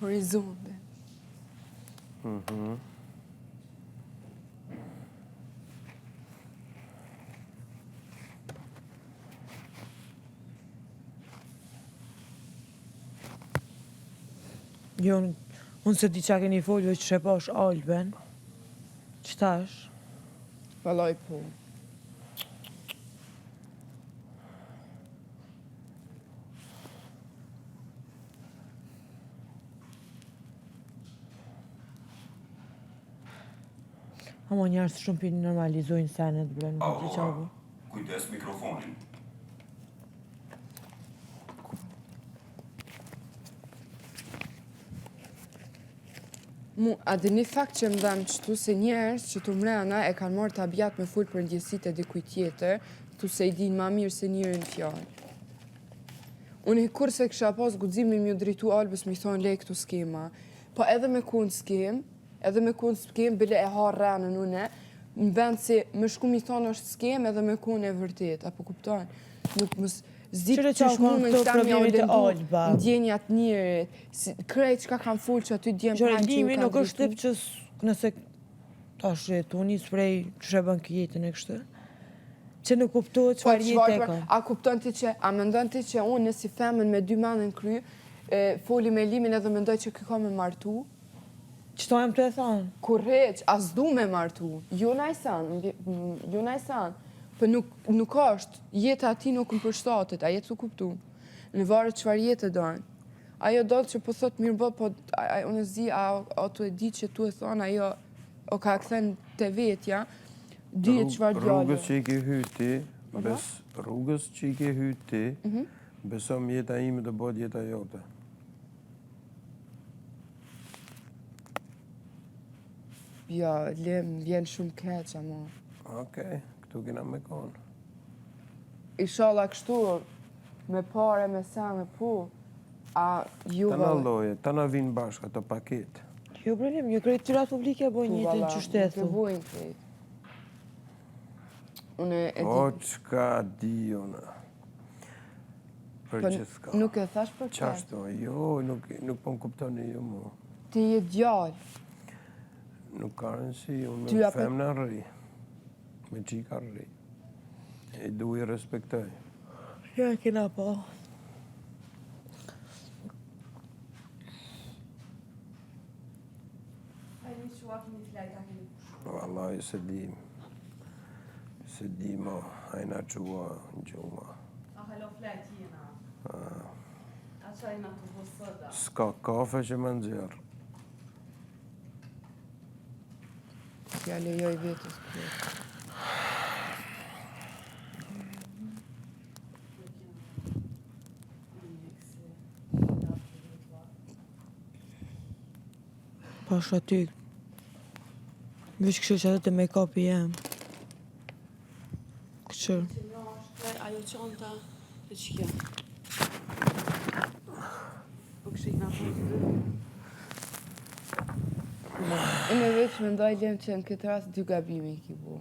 Horizonte. Jo, unë se di qa keni folë, veç që pash Alben. Qëta është? Valoj po. Amo njerës shumë për normalizojnë senet, bre, nuk di qa bu. Kujdes mikrofonin. A dhe një fakt që më dhem qëtu se njerës që të mrena e kanë marrë tabjat me full për ndjesit e dikuj tjetër, tu se i din ma mirë se njërin fjallë. Unë e kur se kësha pas gudzimin mjë dritu Albës mi thonë lej këtu skema. Po edhe me kun skem, bile e harë rrenën une, në vend se më shku mi thonë është skem edhe me kun e vërtet, apo kuptojnë. Nuk më zdikë që shmu me në shtam ja o lëndu ndjenjat njërit, krejt që ka kanë full që aty djenë pranë që ju kanë Limi nuk është tip që nëse tash tu njës prej që shëbën këjetën e kështë, që nuk kuptohet qëfar jetë e ka. A kupton ti që, a mendon ti që unë nësi femën me 2 manë në kry, foli me limin edhe mendoj që këka me martu? Qëto e më të e thanë? Kurreq, as du me martu. Jo najsan. Për nuk është, jetë ati nuk më përshtatet, a jetë su kuptu. Në varë qëfar jetë e dojnë. Ajo do që po thot mirë bë, po unë e zi, a tu e di që tu e thonë, ajo o ka këthen të vetja, di e qëfar djallë. Rrugës që i ke hyti, rrugës që i ke hyti, besom jeta ime të bëhet jeta jote. Ja, lem, vjen shumë keq, ama. Okej, këtu kena me konë. Ishala kështu, me pare, me sa, me pu, a ju Ta në loje, ta në vinë bashkë ato paket. Jo problem, jo krejt tyrat publike bojnë jetën që shtethu. Nuk e bojnë krejt. Unë e di... O, qka di unë. Për që s'ka. Nuk e thash për këtë. Qashtu, jo, nuk po më kuptoni ju mu. Ti je djallë. Nuk ka rënësi, unë me femna rri. Me qika rri. E du i respektoj. Ja, kena po. Wallahi se di. Se di mo, ajna qua në gjuma. A halo flajt jena. A qajna të vësëda. S'ka kafe që më nëzjerë. Ja lejoj vetës kërë. Pash aty. Vish kështu që atë të make-up i jem. Kështu. Ajo qanta e që kja. Po kështë i nga përgjë. Unë veç me ndoj lem që në këtë rast 2 gabime i ki bu.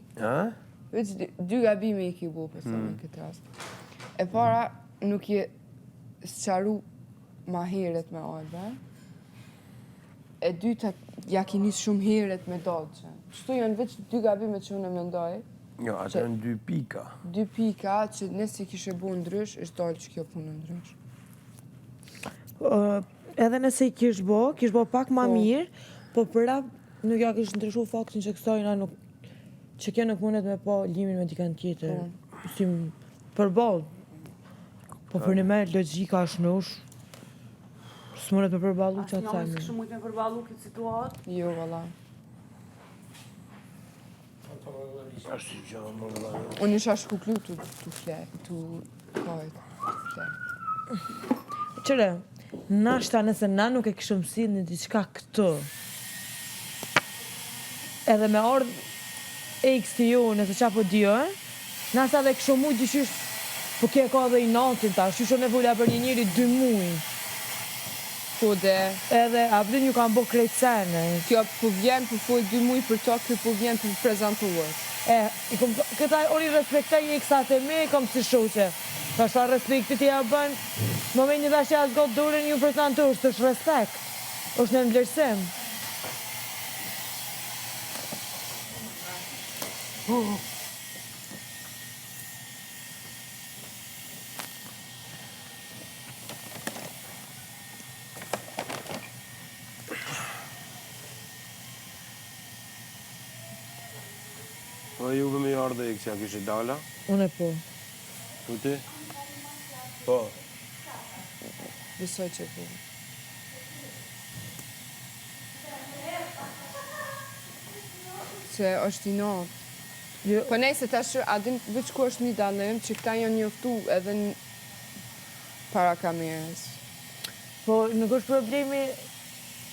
Veç 2 gabime i ki bu, përsa në këtë rast. E para, nuk je sëqaru ma heret me Alba. E dyta, ja ki njës shumë heret me Dolce. Qëtu janë veç 2 gabime që unë e mendoj. Jo, atë janë 2 pika. 2 pika që nëse kishe bu ndrysh, është dalë që kjo punë ndrysh. Edhe nëse i kish bo pak ma mirë, po prap nuk ja kish ndryshu faktin që kësajna nuk... që kjo nuk mundet me po limin me dikant tjetër. Si përball. Po për një me logika është nush. Së mundet me përballu që atë sajmë. Kështë mujtë me përballu këtë situatë? Jo, valla. Unë isha shkuklu të kajt. Qëre, nashta nëse na nuk e kishëm si në diçka këtë, edhe me ardhë X të ju nëse qa po dio, nasa dhe kishëm mujtë dyshysh, po kje ka dhe i natin ta, shysho në vulla për një njëri 2 muj. Po dhe... Edhe, abdin ju kam bo krejt sene. Kjo po vjen për full 2 muj për to, kjo po vjen për prezentuar. Këta ori respektaj X-at e me, kom si shoqe. Ta shta respektit i a bën, momentin dhe që asë gotë dorën ju prezentuar, së është respekt. është në vlerësim. Po juve me ardhe e kësja kishe dala? Unë e po. U ti? Po. Besoj që po. Se është i natë. Po nej se tash, a dim veç ku është një dalim, që këta janë njoftu edhe në para kamerës. Po nuk është problemi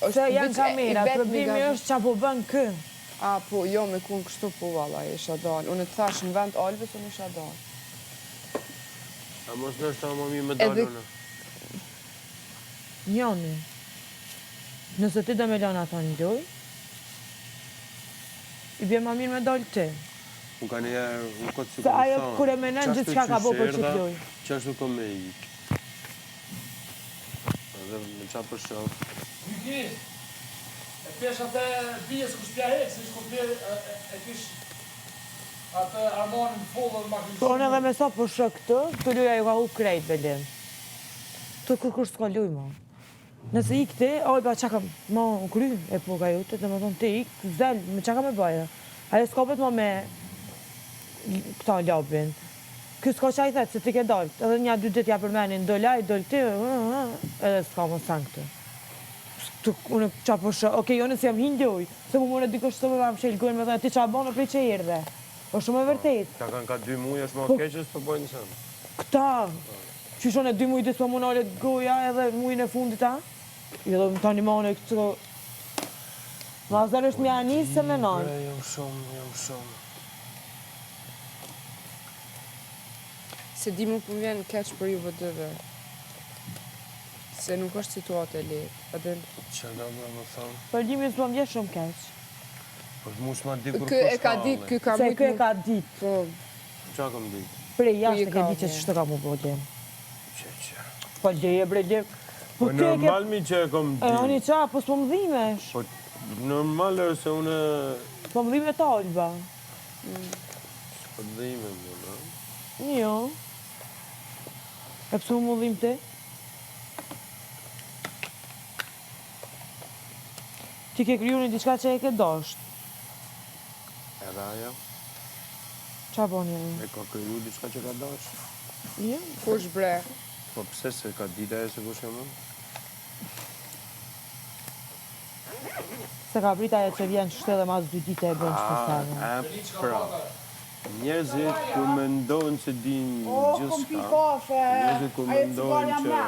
se janë kamera, problemi është që po bën kë. A, po, jo, me kun kështu po, valla, isha dalë. Unë të thash në vend Albës, unë isha dalë. A mos në është ta më mirë me dalë në? Njoni, nëse ti do me lana ata një loj, i bje ma mirë me dalë ti. Unë ka njerë, unë këtë si Se ajo kure menen gjithë qka ka bo për qëtë loj. Qashtu ko me i. Edhe me qa për shok. Gjyki, e pesh atë bijes ku shpja hekë, se shku pje e kish atë armonin fullë dhe makrinë. Po unë edhe me sa për shok të luja ju ka hu krejt, Belim. Të kur s'ka luj, ma. Nëse ik ti, oj, ba, qa ka ma kry e po ka jute, dhe me thonë ti ik, zel, me qa ka me baje. Ajo s'ka pët ma me këta labin. Kjo s'ka qa i thetë, se ti ke dalë, edhe një dy dit ja përmenin, do laj, do ti, edhe s'ka më sang të. Unë qa për shë, okej, unë si jam hindjoj, se mu mërë dikosh të me më shelë gojnë me thonë, ti qa banë prej që irdhe. O shumë e vërtet. Ta kanë ka 2 muaj, është ma keqës të bojnë sëmë. Këta, që shone 2 muaj disë për më nalet goja edhe mujën e fundit, a? Jo dhe më tani mane këtë... Mazar është mja anisë se me nalë. Jam shumë. Se di mu po vjen keq për juve dëve. Se nuk është situatë e lehtë. Që da më thonë? Për limi s'ma vje shumë keq. Po mu s'ma di kur Kë e ka dit, kë ka Se mujtë... kë e ka dit. Po, Qa kom dit? Prej jashtë e ka ke dit që vjen. ç'të ka mu bo lem. Që. Po leje bre lem. Po normal mi që e kom E oni dit. qa, po s'po më dhimesh. Po normal është se une... Po më dhime ta Alba. Po dhime mu, no? Jo. E pësu më dhim ti? Ti ke kryu një diçka që e ke dasht. Edhe ajo? Qa bo një? E ka kryu diçka që ka dash? Jo. kush bre. Po pse se ka dita e se kush e më? Se ka brita e që vjen qështë edhe mas 2 dite e bënë qështë sene. Pra. Njerëzit kur mendojnë se din gjithçka. Njerëzit kur mendojnë që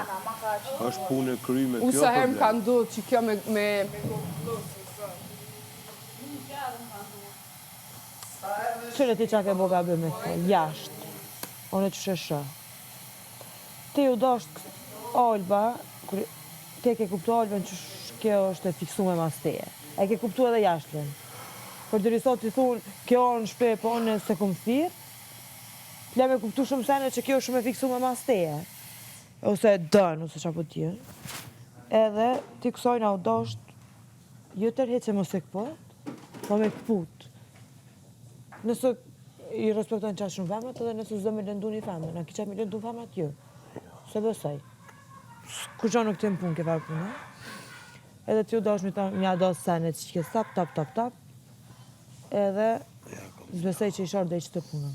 është punë e kryme, kjo Usa herë më ka problem. ndodhë që kjo me Qëre ti qa ke boga bë me të, jashtë. One që shëshë. Ti u dasht Alba, ti ke kuptu Albën që kjo është e fiksu me mas teje. E ke kuptu edhe jashtën. Për dëri sot ti thunë, kjo në shpe, po në se kom thirë, le me kuptu shumë sene që kjo është shumë e fiksu me mas teje. Ose e dënë, ose qa po tjerë. Edhe ti kësojna u dasht, jo tërheq që mos e këpët, po me këput. Nëse i respektojnë qatë shumë femrat, edhe nëse s'do me lëndu një femrat. Na ki qatë me lëndu femrat, jo. Se besoj. Kur qa nuk të më punë ke farë punë. Edhe ti u dash një adasë sene që ke tap. Edhe s'besoj që i sharë dhe i që të punën.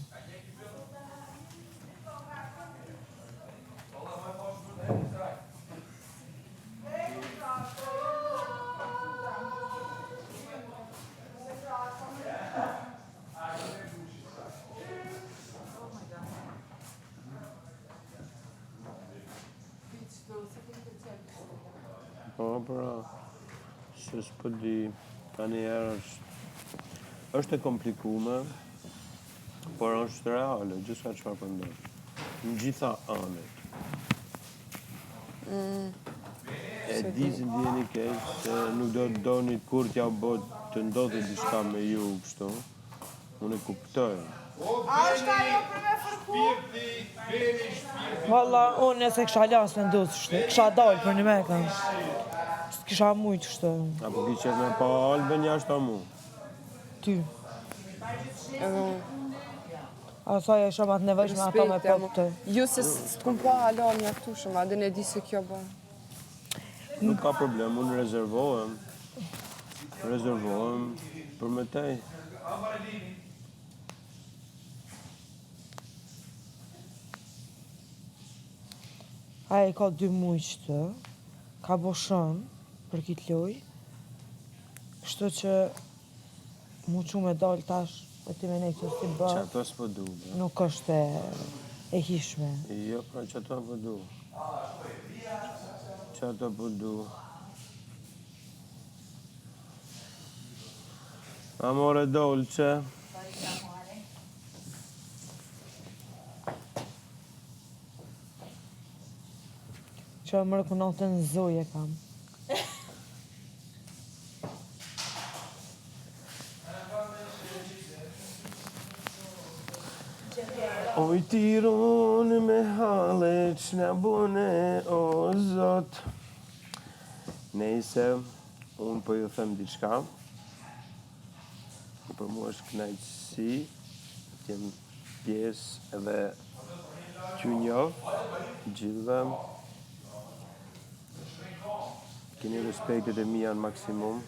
Po, pra, se s'po di, tani herë është e komplikume, por është reale, gjitha çfarë po ndodh. Në gjitha anët. E di se ndjeni keq, se nuk do të doni kur t'ja bot të ndodhe diçka me ju kështu. Unë e kuptoj. Valla, unë nëse kësha lasë me ndosë shtë, kësha dalë për një mekën. S'kisha mujt kështë Apo ki qef me pa Albën jashtë a mu? ty. Edhe unë. Asaj e shumë atë nevojshme ato me Respekte, po të. ju se s'kum pa hala mjaftueshëm, adhe ne di se kjo bën. Nuk ka problem, unë rezervohem. Rezervohem për me tej. Aja i ka 2 muj qëtë, ka bo shumë për kitë loj, kështu që mu që me dalë tash e ti me nejtë që si Që bërë, ato s'po du, be. nuk është e hishme. Jo, pra që ato po du. Që ato po du. Amore dolce. Që mërë kunatën zoje kam. Oj tirone me hale që na bune o zot. Nejse, unë po ju them diçka. Për mua është kënaqësi, t'jem pjesë edhe t'ju njoh gjithëve. Keni respektet e mia në maksimum.